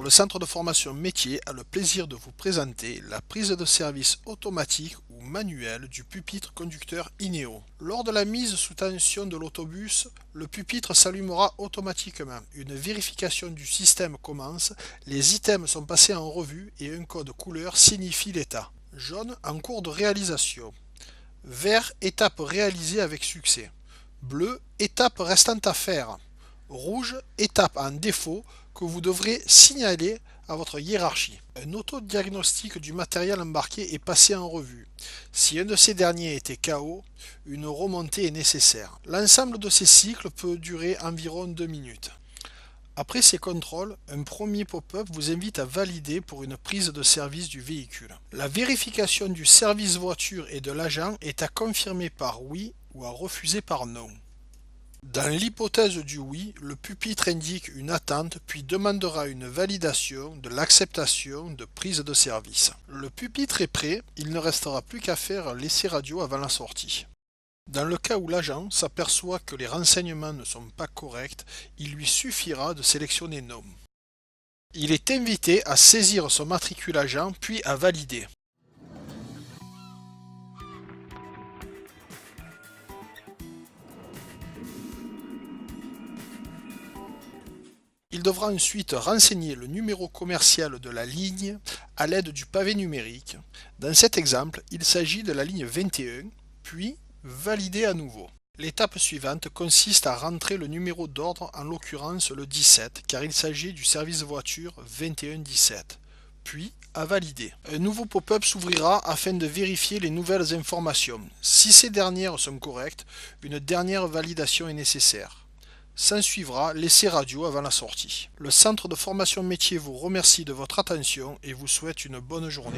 le centre de formation métier a le plaisir de vous présenter la prise de service automatique ou manuelle du pupitre conducteur Inéo. Lors de la mise sous tension de l'autobus, le pupitre s'allumera automatiquement. Une vérification du système commence, les items sont passés en revue et un code couleur signifie l'état. Jaune, en cours de réalisation. Vert, étape réalisée avec succès. Bleu, étape restant à faire. Rouge, étape en défaut que vous devrez signaler à votre hiérarchie. Un autodiagnostic du matériel embarqué est passé en revue. Si un de ces derniers était KO, une remontée est nécessaire. L'ensemble de ces cycles peut durer environ 2 minutes. Après ces contrôles, un premier pop-up vous invite à valider pour une prise de service du véhicule. La vérification du service voiture et de l'agent est à confirmer par oui ou à refuser par non. Dans l'hypothèse du oui, le pupitre indique une attente puis demandera une validation de l'acceptation de prise de service. Le pupitre est prêt, il ne restera plus qu'à faire l'essai radio avant la sortie. Dans le cas où l'agent s'aperçoit que les renseignements ne sont pas corrects, il lui suffira de sélectionner non. Il est invité à saisir son matricule agent puis à valider. Il devra ensuite renseigner le numéro commercial de la ligne à l'aide du pavé numérique. Dans cet exemple, il s'agit de la ligne 21, puis valider à nouveau. L'étape suivante consiste à rentrer le numéro d'ordre, en l'occurrence le 17, car il s'agit du service voiture 2117, puis à valider. Un nouveau pop-up s'ouvrira afin de vérifier les nouvelles informations. Si ces dernières sont correctes, une dernière validation est nécessaire. S'ensuivra l'essai radio avant la sortie. Le centre de formation métier vous remercie de votre attention et vous souhaite une bonne journée.